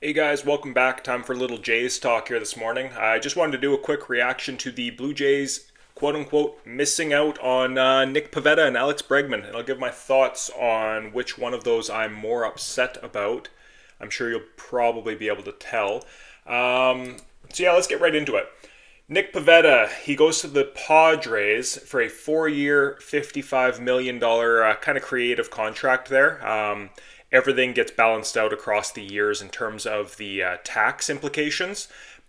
Hey guys, welcome back. Time for a little Jays talk here this morning. I just wanted to do a quick reaction to the Blue Jays, quote unquote, missing out on Nick Pivetta and Alex Bregman. And I'll give my thoughts on which one of those I'm more upset about. I'm sure you'll probably be able to tell. So let's get right into it. Nick Pivetta, he goes to the Padres for a 4-year, $55 million kind of creative contract there. Everything gets balanced out across the years in terms of the tax implications.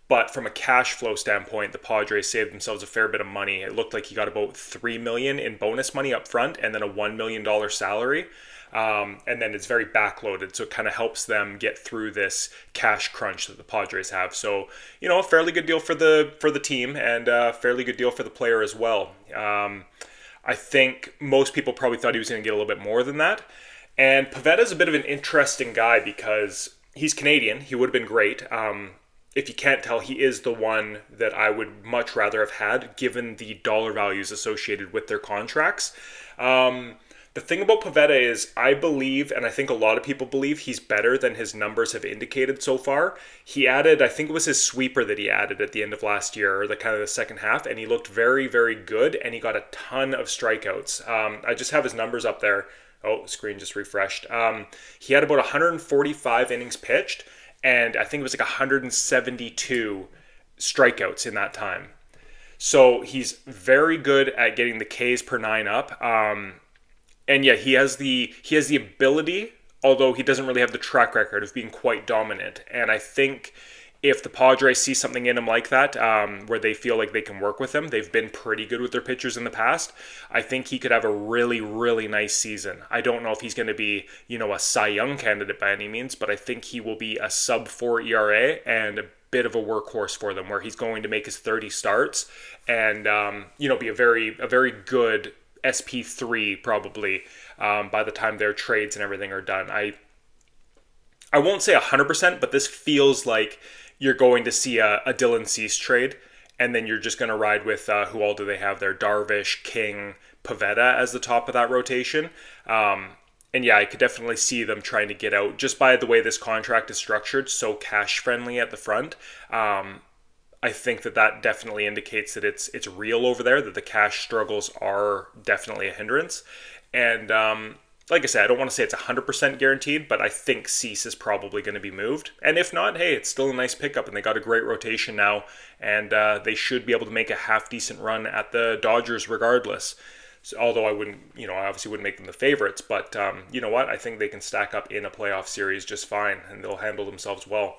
But from a cash flow standpoint, the Padres saved themselves a fair bit of money. It looked like he got about $3 million in bonus money up front and then a $1 million salary. And then it's very backloaded, so it kind of helps them get through this cash crunch that the Padres have. So, a fairly good deal for the team and a fairly good deal for the player as well. I think most people probably thought he was going to get a little bit more than that. And Pavetta's a bit of an interesting guy because he's Canadian. He would have been great. If you can't tell, he is the one that I would much rather have had, given the dollar values associated with their contracts. The thing about Pivetta is, I believe, and I think a lot of people believe, he's better than his numbers have indicated so far. He added, I think it was his sweeper that he added at the end of last year, or the kind of the second half, and he looked very, very good, and he got a ton of strikeouts. I just have his numbers up there. Oh, screen just refreshed. He had about 145 innings pitched, and I think it was like 172 strikeouts in that time. So he's very good at getting the Ks per nine up. And yeah, he has the ability, although he doesn't really have the track record of being quite dominant. And I think if the Padres see something in him like that, where they feel like they can work with him, they've been pretty good with their pitchers in the past. I think he could have a really, really nice season. I don't know if he's going to be, a Cy Young candidate by any means, but I think he will be a sub-4 ERA and a bit of a workhorse for them, where he's going to make his 30 starts and be a very good SP3 probably by the time their trades and everything are done. I won't say 100%, but this feels like you're going to see a Dylan Cease trade, and then you're just going to ride with who all do they have there? Darvish, King, Pivetta as the top of that rotation. And yeah, I could definitely see them trying to get out just by the way this contract is structured, so cash friendly at the front. I think that definitely indicates that it's real over there, that the cash struggles are definitely a hindrance. And like I said, I don't want to say it's 100% guaranteed, but I think Cease is probably going to be moved. And if not, hey, it's still a nice pickup, and they got a great rotation now, and they should be able to make a half-decent run at the Dodgers regardless. So, although I wouldn't, I obviously wouldn't make them the favorites, but you know what? I think they can stack up in a playoff series just fine, and they'll handle themselves well.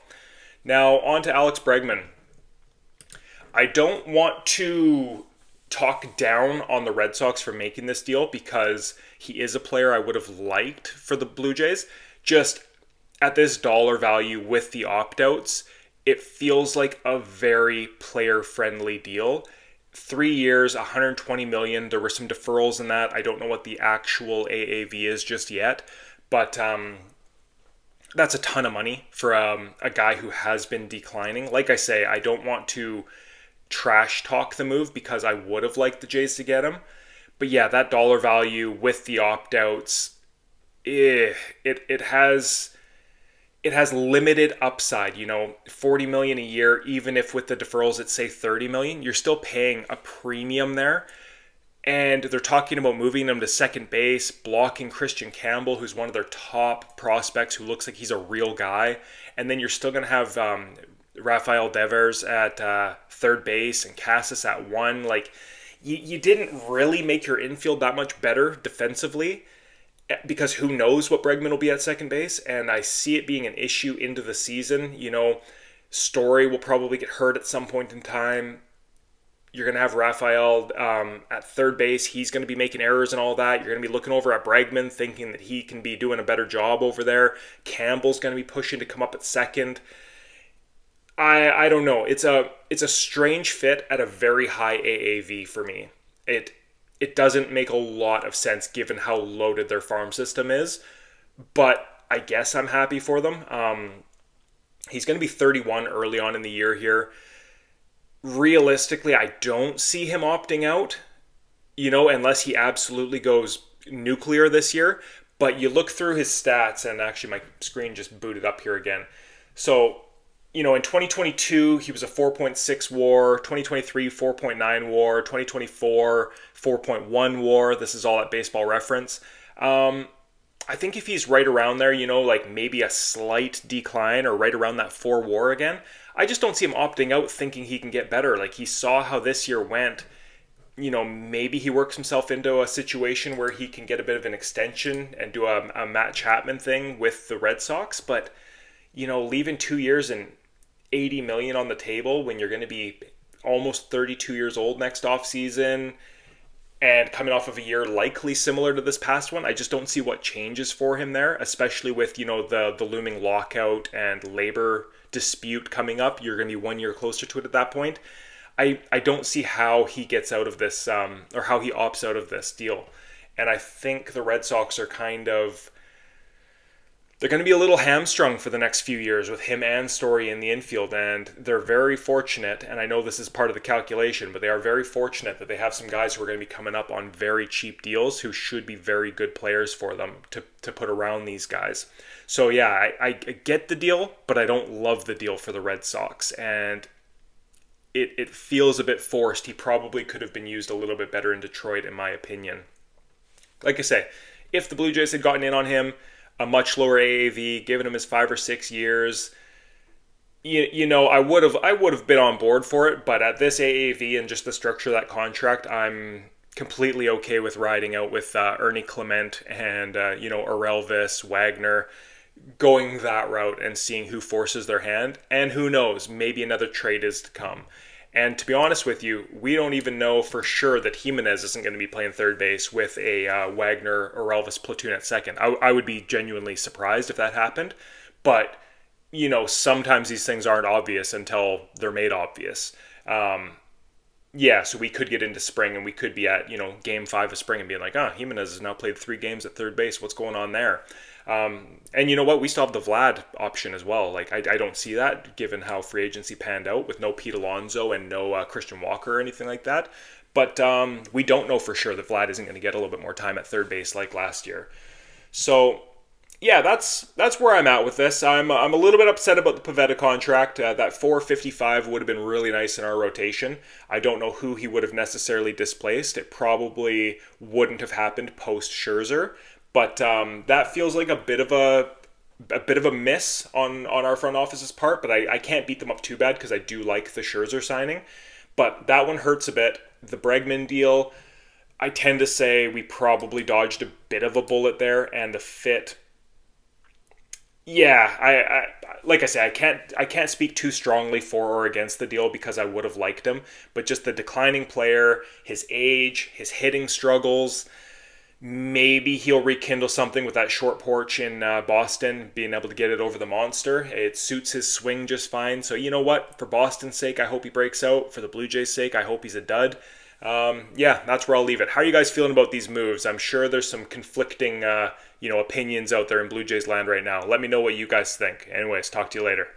Now, on to Alex Bregman. I don't want to talk down on the Red Sox for making this deal because he is a player I would have liked for the Blue Jays. Just at this dollar value with the opt-outs, it feels like a very player-friendly deal. 3 years, $120 million. There were some deferrals in that. I don't know what the actual AAV is just yet, but that's a ton of money for a guy who has been declining. Like I say, I don't want to trash talk the move because I would have liked the Jays to get him. But yeah, that dollar value with the opt-outs, it has limited upside. $40 million a year, even if with the deferrals it's say $30 million, you're still paying a premium there. And they're talking about moving him to second base, blocking Christian Campbell, who's one of their top prospects, who looks like he's a real guy. And then you're still going to have Rafael Devers at third base and Cassis at one. Like, you didn't really make your infield that much better defensively, because who knows what Bregman will be at second base, and I see it being an issue into the season. Story will probably get hurt at some point in time. You're going to have Rafael at third base. He's going to be making errors and all that. You're going to be looking over at Bregman thinking that he can be doing a better job over there. Campbell's going to be pushing to come up at second. I don't know. It's a strange fit at a very high AAV for me. It doesn't make a lot of sense given how loaded their farm system is, but I guess I'm happy for them. He's going to be 31 early on in the year here. Realistically, I don't see him opting out, unless he absolutely goes nuclear this year. But you look through his stats, and actually my screen just booted up here again. So, in 2022, he was a 4.6 war, 2023, 4.9 war, 2024, 4.1 war. This is all at baseball reference. Um, I think if he's right around there, like maybe a slight decline or right around that 4 war again, I just don't see him opting out thinking he can get better. Like he saw how this year went. Maybe he works himself into a situation where he can get a bit of an extension and do a Matt Chapman thing with the Red Sox. But, leaving 2 years and 80 million on the table when you're going to be almost 32 years old next off season and coming off of a year likely similar to this past one, I just don't see what changes for him there, especially with, the looming lockout and labor dispute coming up. You're going to be 1 year closer to it at that point. I don't see how he gets out of this, or how he opts out of this deal. And I think the Red Sox are they're going to be a little hamstrung for the next few years with him and Story in the infield. And they're very fortunate, and I know this is part of the calculation, but they are very fortunate that they have some guys who are going to be coming up on very cheap deals who should be very good players for them to put around these guys. So yeah, I get the deal, but I don't love the deal for the Red Sox. And it feels a bit forced. He probably could have been used a little bit better in Detroit, in my opinion. Like I say, if the Blue Jays had gotten in on him, a much lower AAV, given him his 5 or 6 years, I would have been on board for it. But at this AAV and just the structure of that contract, I'm completely okay with riding out with Ernie Clement and Orelvis, Wagner, going that route and seeing who forces their hand. And who knows, maybe another trade is to come. And to be honest with you, we don't even know for sure that Jimenez isn't going to be playing third base with a Wagner or Elvis platoon at second. I would be genuinely surprised if that happened. But, sometimes these things aren't obvious until they're made obvious. Yeah, so we could get into spring and we could be at, game 5 of spring and being like, Jimenez has now played 3 games at third base. What's going on there? And you know what? We still have the Vlad option as well. Like, I don't see that given how free agency panned out with no Pete Alonso and no Christian Walker or anything like that. But we don't know for sure that Vlad isn't going to get a little bit more time at third base like last year. So yeah, that's where I'm at with this. I'm a little bit upset about the Pivetta contract. That 455 would have been really nice in our rotation. I don't know who he would have necessarily displaced. It probably wouldn't have happened post Scherzer, but that feels like a bit of a miss on our front office's part. But I can't beat them up too bad because I do like the Scherzer signing. But that one hurts a bit. The Bregman deal, I tend to say we probably dodged a bit of a bullet there, and the fit. Yeah, I like I say, I can't speak too strongly for or against the deal because I would have liked him, but just the declining player, his age, his hitting struggles, maybe he'll rekindle something with that short porch in Boston, being able to get it over the monster. It suits his swing just fine. So you know what? For Boston's sake, I hope he breaks out. For the Blue Jays' sake, I hope he's a dud. Yeah, that's where I'll leave it. How are you guys feeling about these moves? I'm sure there's some conflicting, opinions out there in Blue Jays land right now. Let me know what you guys think. Anyways, talk to you later.